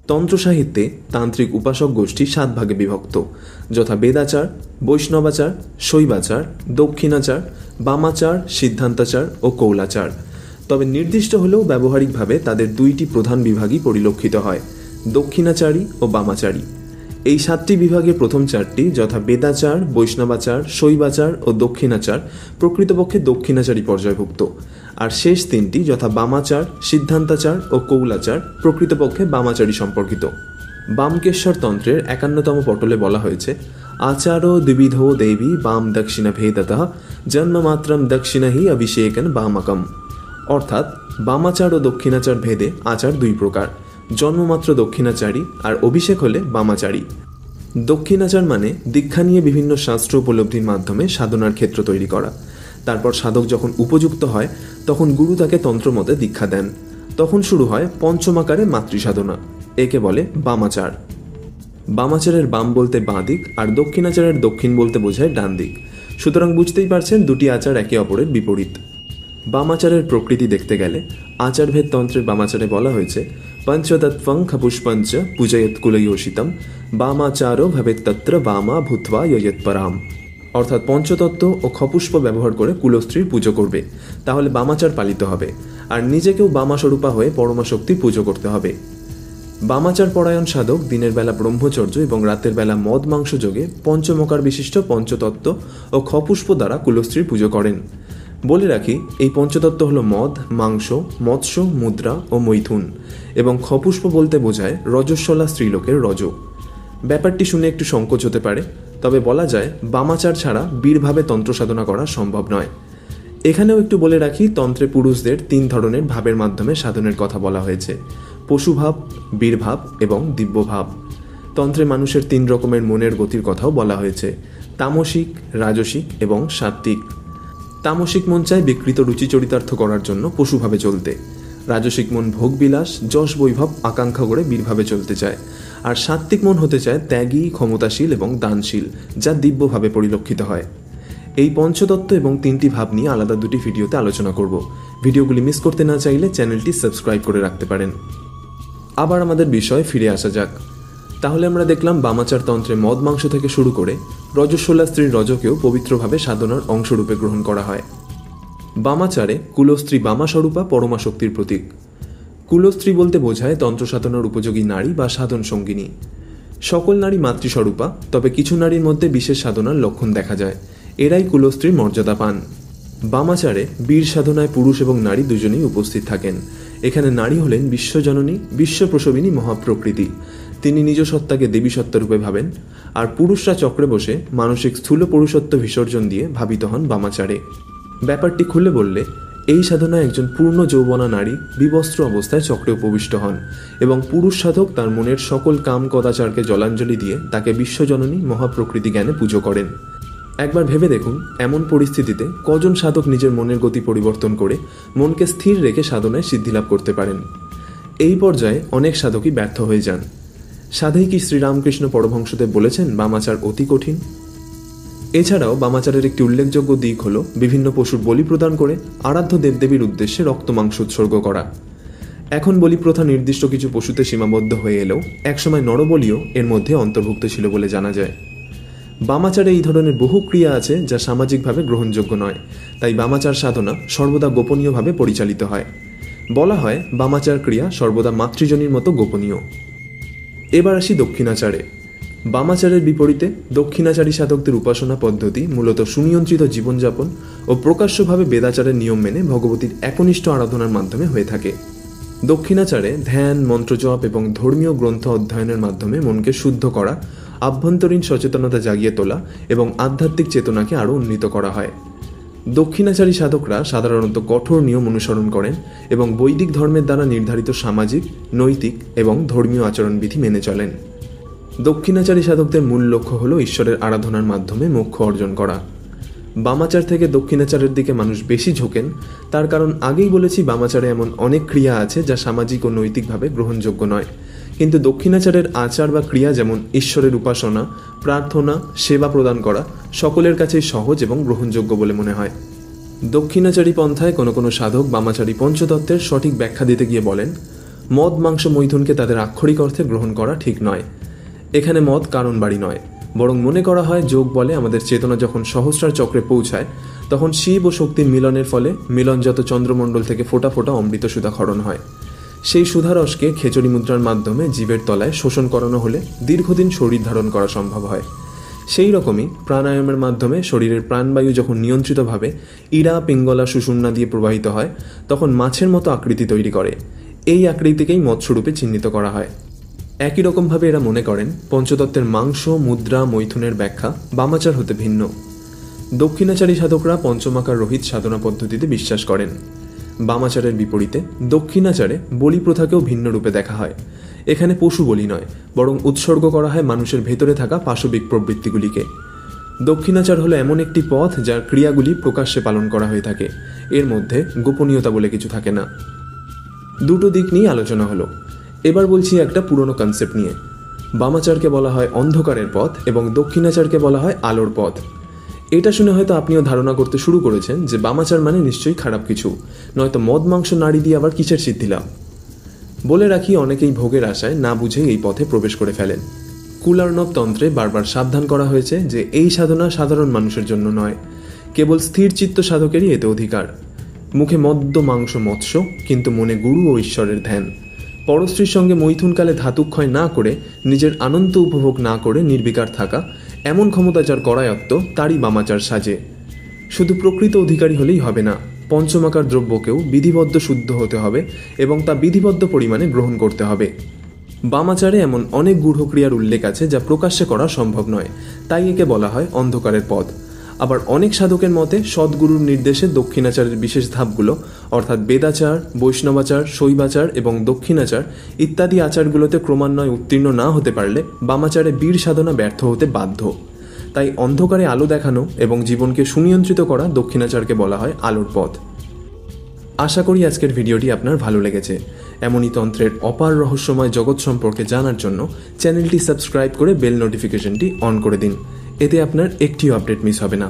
তন্ত্র সাহিত্যে তান্ত্রিক উপাসক গোষ্ঠী 7 ভাগে বিভক্ত, যথা বেদাচার, বৈষ্ণবাচার, শৈবাচার, দক্ষিণাচার, বামাচার, সিদ্ধান্তাচার ও কৌলাচার। তবে নির্দিষ্ট হলেও ব্যবহারিকভাবে তাদের 2টি প্রধান বিভাগই পরিলক্ষিত হয়, দক্ষিণাচারী ও বামাচারী। এই 7টি বিভাগের প্রথম 4টি যথা বেদাচার, বৈষ্ণবাচার, শৈবাচার ও দক্ষিণাচার প্রকৃতপক্ষে দক্ষিণাচারী পর্যায়ভুক্ত, আর শেষ 3টি যথা বামাচার, সিদ্ধান্তাচার ও কৌলাচার প্রকৃতপক্ষে বামাচারী সম্পর্কিত। বামকেশ্বর তন্ত্রের 51তম পটলে বলা হয়েছে, আচারো দ্বিবিধো দেবী বাম দক্ষিণা ভেদতঃ জন্মমাত্রম দক্ষিণা হি অভিষেকন বামকম। অর্থাৎ বামাচার ও দক্ষিণাচার ভেদে আচার 2 প্রকার, জন্মমাত্র দক্ষিণাচারী আর অভিষেক হলে বামাচারী। দক্ষিণাচার মানে দীক্ষা নিয়ে বিভিন্ন শাস্ত্র উপলব্ধির মাধ্যমে সাধনার ক্ষেত্র তৈরি করা। তারপর সাধক যখন উপযুক্ত হয় তখন গুরু তাকে তন্ত্রমতে দীক্ষা দেন। তখন শুরু হয় পঞ্চমাকারে মাতৃসাধনা, একে বলে বামাচার। বামাচারের বাম বলতে বাঁ দিক আর দক্ষিণাচারের দক্ষিণ বলতে বোঝায় ডান দিক। সুতরাং বুঝতেই পারছেন দুটি আচার একে অপরের বিপরীত। বামাচারের প্রকৃতি দেখতে গেলে আচারভেদ তন্ত্রের বামাচারে বলা হয়েছে, পঞ্চতত্ত্বং খপুষ্পঞ্চ পূজয়ত কুলয়োষিতম বামাচারো ভবেত তত্র বামা ভূত্বা যয়ৎপরাম। অর্থাৎ পঞ্চতত্ত্ব ও খপুষ্প ব্যবহার করে কুলস্ত্রীর পুজো করবে, তাহলে বামাচার পালিত হবে, আর নিজেকেও বামা স্বরূপা হয়ে পরমা শক্তির পুজো করতে হবে। বামাচার পরায়ণ সাধক দিনের বেলা ব্রহ্মচর্য এবং রাতের বেলা মদ মাংস যোগে পঞ্চমকার বিশিষ্ট পঞ্চতত্ত্ব ও খপুষ্প দ্বারা কুলস্ত্রীর পুজো করেন। বলে রাখি, এই পঞ্চতত্ত্ব হল মদ, মাংস, মৎস্য, মুদ্রা ও মৈথুন, এবং খপুষ্প বলতে বোঝায় রজস্বলা স্ত্রীলোকের রজ। ব্যাপারটি শুনে একটু সংকোচ হতে পারে, তবে বলা যায় বামাচার ছাড়া বীরভাবে তন্ত্র সাধনা করা সম্ভব নয়। এখানেও একটু বলে রাখি, তন্ত্রে পুরুষদের 3 ধরনের ভাবের মাধ্যমে সাধনের কথা বলা হয়েছে, পশুভাব, বীরভাব এবং দিব্যভাব। তন্ত্রে মানুষের 3 রকমের মনের গতির কথাও বলা হয়েছে, তামসিক, রাজসিক এবং সাত্ত্বিক। তামসিক মন চায় বিকৃত রুচি চরিতার্থ করার জন্য পশুভাবে চলতে, রাজসিক মন ভোগবিলাস, যশ বৈভব আকাঙ্ক্ষা করে বীরভাবে চলতে চায়, আর সাত্ত্বিক মন হতে চায় ত্যাগী, ক্ষমতাশীল এবং দানশীল, যা দিব্যভাবে পরিলক্ষিত হয়। এই পঞ্চতত্ত্ব এবং 3টি ভাব নিয়ে আলাদা 2টি ভিডিওতে আলোচনা করব। ভিডিওগুলি মিস করতে না চাইলে চ্যানেলটি সাবস্ক্রাইব করে রাখতে পারেন। আবার আমাদের বিষয়ে ফিরে আসা যাক। তাহলে আমরা দেখলাম বামাচার তন্ত্রে মদ মাংস থেকে শুরু করে রজস্বলা স্ত্রীর রজকেও পবিত্রভাবে সাধনার অংশরূপে গ্রহণ করা হয়। বামাচারে কুলস্ত্রী বামা স্বরূপা পরমা শক্তির প্রতীক। কুলস্ত্রী বলতে বোঝায় তন্ত্র সাধনার উপযোগী নারী বা সাধন সঙ্গিনী। সকল নারী মাতৃস্বরূপা, তবে কিছু নারীর মধ্যে বিশেষ সাধনার লক্ষণ দেখা যায়, এরাই কুলস্ত্রীর মর্যাদা পান। বামাচারে বীর সাধনায় পুরুষ এবং নারী দুজনেই উপস্থিত থাকেন। এখানে নারী হলেন বিশ্বজননী, বিশ্বপ্রসবিনী মহাপ্রকৃতি, তিনি নিজ সত্তাকে দেবী সত্তারূপে ভাবেন, আর পুরুষরা চক্রে বসে মানসিক স্থূল পুরুষত্ব বিসর্জন দিয়ে ভাবিত হন বামাচারে। ব্যাপারটি খুলে বললে, এই সাধনায় একজন পূর্ণ যৌবনা নারী বিবস্ত্র অবস্থায় চক্রে উপবিষ্ট হন এবং পুরুষ সাধক তার মনের সকল কাম কদাচারকে জলাঞ্জলি দিয়ে তাকে বিশ্বজননী মহাপ্রকৃতি জ্ঞানে পুজো করেন। একবার ভেবে দেখুন, এমন পরিস্থিতিতে কজন সাধক নিজের মনের গতি পরিবর্তন করে মনকে স্থির রেখে সাধনায় সিদ্ধিলাভ করতে পারেন। এই পর্যায়ে অনেক সাধকই ব্যর্থ হয়ে যান। সাধেই কি শ্রীরামকৃষ্ণ পরমহংসদেব বলেছেন বামাচার অতি কঠিন? এছাড়াও বামাচারের একটি উল্লেখযোগ্য দিক হল বিভিন্ন পশুর বলি প্রদান করে আরাধ্য দেবদেবীর উদ্দেশ্যে রক্ত মাংস উৎসর্গ করা। এখন বলি প্রথা নির্দিষ্ট কিছু পশুতে সীমাবদ্ধ হয়ে এলেও একসময় নরবলিও এর মধ্যে অন্তর্ভুক্ত ছিল বলে জানা যায়। বামাচারে এই ধরনের বহু ক্রিয়া আছে যা সামাজিকভাবে গ্রহণযোগ্য নয়, তাই বামাচার সাধনা সর্বদা গোপনীয়ভাবে পরিচালিত হয়। বলা হয় বামাচার ক্রিয়া সর্বদা মাতৃজনীর মতো গোপনীয়। এবার আসি দক্ষিণাচারে। বামাচারের বিপরীতে দক্ষিণাচারী সাধকদের উপাসনা পদ্ধতি মূলত সুনিয়ন্ত্রিত জীবনযাপন ও প্রকাশ্যভাবে বেদাচারের নিয়ম মেনে ভগবতীর একনিষ্ঠ আরাধনার মাধ্যমে হয়ে থাকে। দক্ষিণাচারে ধ্যান, মন্ত্রজপ এবং ধর্মীয় গ্রন্থ অধ্যয়নের মাধ্যমে মনকে শুদ্ধ করা, আভ্যন্তরীণ সচেতনতা জাগিয়ে তোলা এবং আধ্যাত্মিক চেতনাকে আরও উন্নীত করা হয়। দক্ষিণাচারী সাধকরা সাধারণত কঠোর নিয়ম অনুসরণ করেন এবং বৈদিক ধর্মের দ্বারা নির্ধারিত সামাজিক, নৈতিক এবং ধর্মীয় আচরণবিধি মেনে চলেন। দক্ষিণাচারী সাধকদের মূল লক্ষ্য হল ঈশ্বরের আরাধনার মাধ্যমে মোক্ষ অর্জন করা। বামাচার থেকে দক্ষিণাচারের দিকে মানুষ বেশি ঝোঁকেন, তার কারণ আগেই বলেছি বামাচারে এমন অনেক ক্রিয়া আছে যা সামাজিক ও নৈতিকভাবে গ্রহণযোগ্য নয়, কিন্তু দক্ষিণাচারের আচার বা ক্রিয়া যেমন ঈশ্বরের উপাসনা, প্রার্থনা, সেবা প্রদান করা সকলের কাছেই সহজ এবং গ্রহণযোগ্য বলে মনে হয়। দক্ষিণাচারী পন্থায় কোনো কোনো সাধক বামাচারী পঞ্চতত্ত্বের সঠিক ব্যাখ্যা দিতে গিয়ে বলেন, মদ মাংস মৈথুনকে তাদের আক্ষরিক অর্থে গ্রহণ করা ঠিক নয়। এখানে মদ কারণ বাড়ি নয়, বরং মনে করা হয় যোগ বলে আমাদের চেতনা যখন সহস্রার চক্রে পৌঁছায় তখন শিব ও শক্তির মিলনের ফলে মিলনজাত চন্দ্রমণ্ডল থেকে ফোঁটা ফোঁটা অমৃত সুধা ক্ষরণ হয়। সেই সুধারসকে খেচড়ি মুদ্রার মাধ্যমে জীবের তলায় শোষণ করানো হলে দীর্ঘদিন শরীর ধারণ করা সম্ভব হয়। সেই রকমই প্রাণায়ামের মাধ্যমে শরীরের প্রাণবায়ু যখন নিয়ন্ত্রিতভাবে ইড়া পিঙ্গলা সুষুম্না দিয়ে প্রবাহিত হয় তখন মাছের মতো আকৃতি তৈরি করে। এই আকৃতিকেই মৎস্যরূপে চিহ্নিত করা হয়। একই রকমভাবে এরা মনে করেন পঞ্চতত্ত্বের মাংস মুদ্রা মৈথুনের ব্যাখ্যা বামাচার হতে ভিন্ন। দক্ষিণাচারী সাধকরা পঞ্চমাকার রহিত সাধনা পদ্ধতিতে বিশ্বাস করেন। বামাচারের বিপরীতে দক্ষিণাচারে বলি প্রথাকেও ভিন্ন রূপে দেখা হয়। এখানে পশু বলি নয়, বরং উৎসর্গ করা হয় মানুষের ভেতরে থাকা পাশবিক প্রবৃত্তিগুলিকে। দক্ষিণাচার হলো এমন একটি পথ যার ক্রিয়াগুলি প্রকাশ্যে পালন করা হয়ে থাকে, এর মধ্যে গোপনীয়তা বলে কিছু থাকে না। দুটো দিক নিয়ে আলোচনা হলো, এবার বলছি একটা পুরনো কনসেপ্ট নিয়ে। বামাচারকে বলা হয় অন্ধকারের পথ এবং দক্ষিণাচারকে বলা হয় আলোর পথ। এটা শুনে হয়তো আপনিও ধারণা করতে শুরু করেছেন যে বামাচার মানে নিশ্চয়ই খারাপ কিছু, নয়তো মদ মাংস নাড়ি দিয়ে আবার কিসের সিদ্ধি লাভ। বলে রাখি, অনেকেই ভোগের আশায় না বুঝেই এই পথে প্রবেশ করে ফেলেন। কুলার্ণব তন্ত্রে বারবার সাবধান করা হয়েছে যে এই সাধনা সাধারণ মানুষের জন্য নয়, কেবল স্থির চিত্ত সাধকেরই এতে অধিকার। মুখে মদ্য মাংস মৎস্য, কিন্তু মনে গুরু ও ঈশ্বরের ধ্যান। পরস্ত্রীর সঙ্গে মৈথুনকালে ধাতুক্ষয় না করে নিজের আনন্দ উপভোগ না করে নির্বিকার থাকা, এমন ক্ষমতা যার করায়ত্ত তারই বামাচার সাজে। শুধু প্রকৃত অধিকারী হলেই হবে না, পঞ্চমাকার দ্রব্যকেও বিধিবদ্ধ শুদ্ধ হতে হবে এবং তা বিধিবদ্ধ পরিমাণে গ্রহণ করতে হবে। বামাচারে এমন অনেক গূঢ়ক্রিয়ার উল্লেখ আছে যা প্রকাশ্যে করা সম্ভব নয়, তাই একে বলা হয় অন্ধকারের পথ। আবার অনেক সাধকের মতে সদ্গুরুর নির্দেশে দক্ষিণাচারের বিশেষ ধাপগুলো অর্থাৎ বেদাচার, বৈষ্ণবাচার, শৈবাচার এবং দক্ষিণাচার ইত্যাদি আচারগুলোতে ক্রমান্বয়ে উত্তীর্ণ না হতে পারলে বামাচারে বীর সাধনা ব্যর্থ হতে বাধ্য। তাই অন্ধকারে আলো দেখানো এবং জীবনকে সুনিয়ন্ত্রিত করা দক্ষিণাচারকে বলা হয় আলোর পথ। আশা করি আজকের ভিডিওটি আপনার ভালো লেগেছে। এমনই তন্ত্রের অপার রহস্যময় জগৎ সম্পর্কে জানার জন্য চ্যানেলটি সাবস্ক্রাইব করে বেল নোটিফিকেশনটি অন করে দিন, এতে আপনার একটিও আপডেট মিস হবে না।